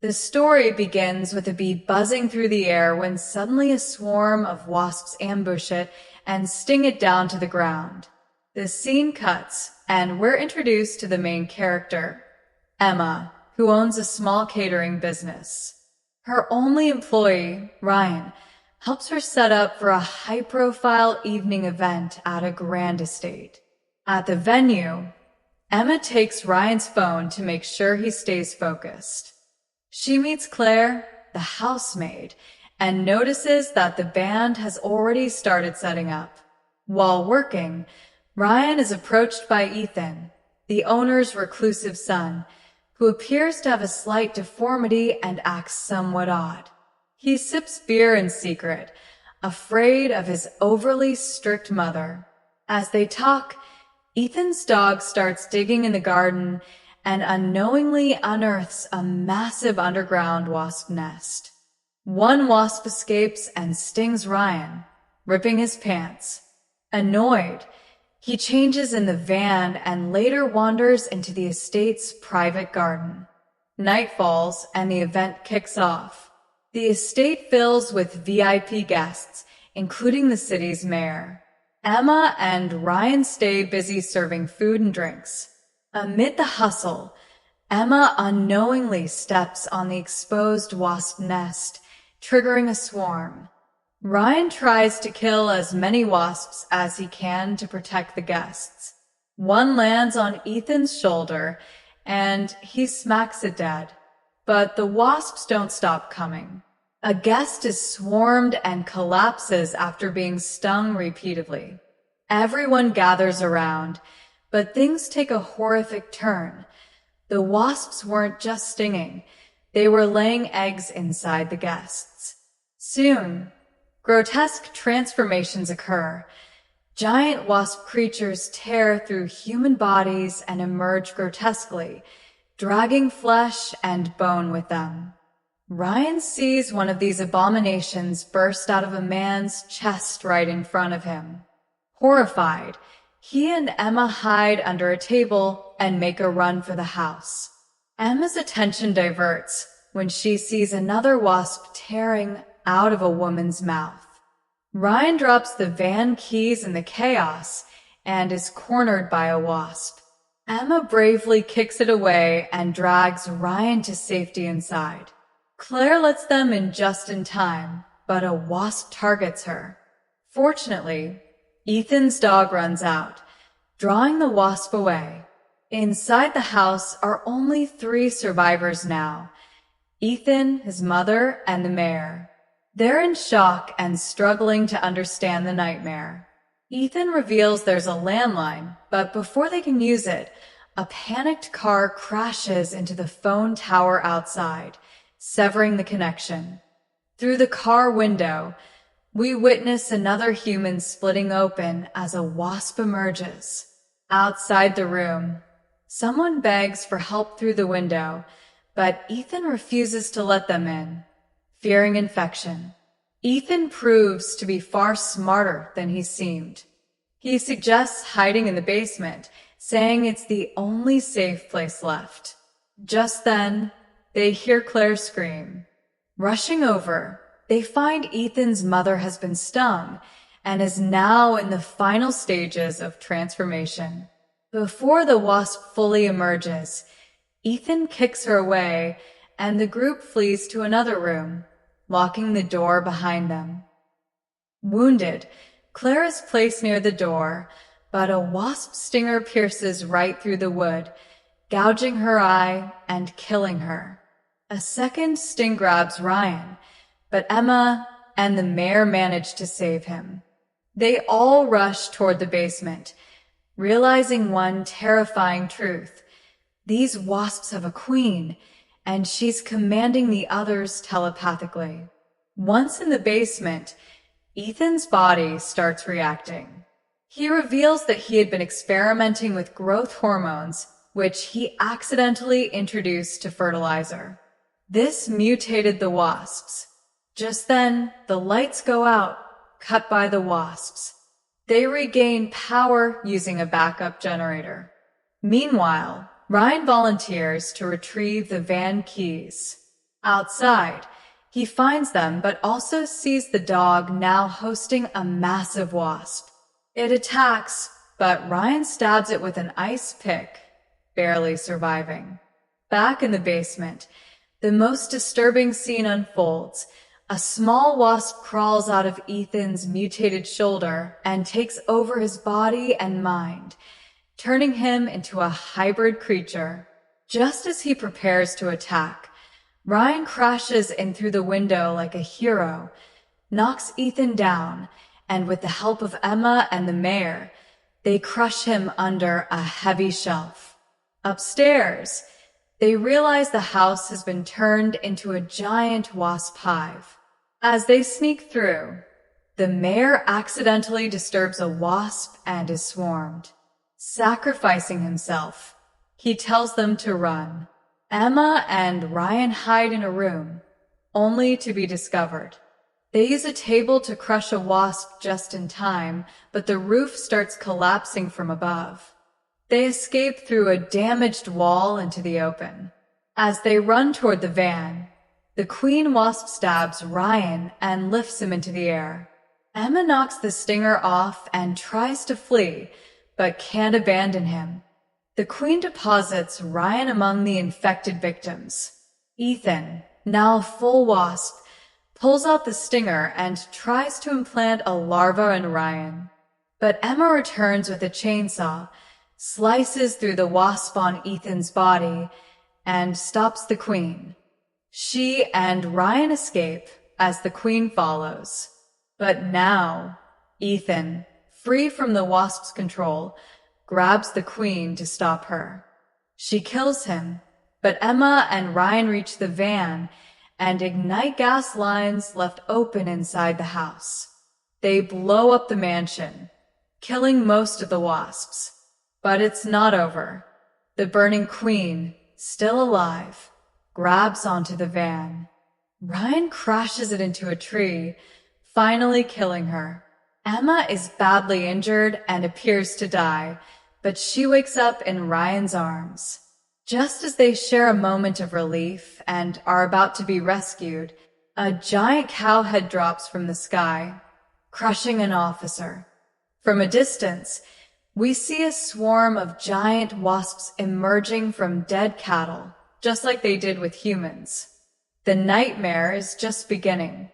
The story begins with a bee buzzing through the air when suddenly a swarm of wasps ambush it and sting it down to the ground. The scene cuts, and we're introduced to the main character, Emma, who owns a small catering business. Her only employee, Ryan, helps her set up for a high-profile evening event at a grand estate. At the venue, Emma takes Ryan's phone to make sure he stays focused. She meets Claire, the housemaid, and notices that the band has already started setting up. While working, Ryan is approached by Ethan, the owner's reclusive son, who appears to have a slight deformity and acts somewhat odd. He sips beer in secret, afraid of his overly strict mother. As they talk, Ethan's dog starts digging in the garden and unknowingly unearths a massive underground wasp nest. One wasp escapes and stings Ryan, ripping his pants. Annoyed, he changes in the van and later wanders into the estate's private garden. Night falls and the event kicks off. The estate fills with VIP guests, including the city's mayor. Emma and Ryan stay busy serving food and drinks. Amid the hustle, Emma unknowingly steps on the exposed wasp nest, triggering a swarm. Ryan tries to kill as many wasps as he can to protect the guests. One lands on Ethan's shoulder, and he smacks it dead. But the wasps don't stop coming. A guest is swarmed and collapses after being stung repeatedly. Everyone gathers around, but things take a horrific turn. The wasps weren't just stinging, they were laying eggs inside the guests. Soon, grotesque transformations occur. Giant wasp creatures tear through human bodies and emerge grotesquely, dragging flesh and bone with them. Ryan sees one of these abominations burst out of a man's chest right in front of him. Horrified, he and Emma hide under a table and make a run for the house. Emma's attention diverts when she sees another wasp tearing out of a woman's mouth. Ryan drops the van keys in the chaos and is cornered by a wasp. Emma bravely kicks it away and drags Ryan to safety inside. Claire lets them in just in time, but a wasp targets her. Fortunately, Ethan's dog runs out, drawing the wasp away. Inside the house are only 3 survivors now: Ethan, his mother, and the mayor. They're in shock and struggling to understand the nightmare. Ethan reveals there's a landline, but before they can use it, a panicked car crashes into the phone tower outside, severing the connection. Through the car window, we witness another human splitting open as a wasp emerges. Outside the room, someone begs for help through the window, but Ethan refuses to let them in, fearing infection. Ethan proves to be far smarter than he seemed. He suggests hiding in the basement, saying it's the only safe place left. Just then, they hear Claire scream. Rushing over, they find Ethan's mother has been stung and is now in the final stages of transformation. Before the wasp fully emerges, Ethan kicks her away and the group flees to another room, locking the door behind them. Wounded, Claire is placed near the door, but a wasp stinger pierces right through the wood, gouging her eye and killing her. A second sting grabs Ryan, but Emma and the mayor manage to save him. They all rush toward the basement, realizing one terrifying truth. These wasps have a queen, and she's commanding the others telepathically. Once in the basement, Ethan's body starts reacting. He reveals that he had been experimenting with growth hormones, which he accidentally introduced to fertilizer. This mutated the wasps. Just then, the lights go out, cut by the wasps. They regain power using a backup generator. Meanwhile, Ryan volunteers to retrieve the van keys. Outside, he finds them but also sees the dog now hosting a massive wasp. It attacks, but Ryan stabs it with an ice pick, barely surviving. Back in the basement, the most disturbing scene unfolds. A small wasp crawls out of Ethan's mutated shoulder and takes over his body and mind, turning him into a hybrid creature. Just as he prepares to attack, Ryan crashes in through the window like a hero, knocks Ethan down, and with the help of Emma and the mayor, they crush him under a heavy shelf. Upstairs, they realize the house has been turned into a giant wasp hive. As they sneak through, the mayor accidentally disturbs a wasp and is swarmed. Sacrificing himself, he tells them to run. Emma and Ryan hide in a room, only to be discovered. They use a table to crush a wasp just in time, but the roof starts collapsing from above. They escape through a damaged wall into the open. As they run toward the van, the queen wasp stabs Ryan and lifts him into the air. Emma knocks the stinger off and tries to flee, but can't abandon him. The queen deposits Ryan among the infected victims. Ethan, now a full wasp, pulls out the stinger and tries to implant a larva in Ryan. But Emma returns with a chainsaw, slices through the wasp on Ethan's body, and stops the queen. She and Ryan escape as the queen follows. But now, Ethan, free from the wasp's control, grabs the queen to stop her. She kills him, but Emma and Ryan reach the van and ignite gas lines left open inside the house. They blow up the mansion, killing most of the wasps. But it's not over. The burning queen, still alive, grabs onto the van. Ryan crashes it into a tree, finally killing her. Emma is badly injured and appears to die, but she wakes up in Ryan's arms. Just as they share a moment of relief and are about to be rescued, a giant cow head drops from the sky, crushing an officer. From a distance, we see a swarm of giant wasps emerging from dead cattle, just like they did with humans. The nightmare is just beginning.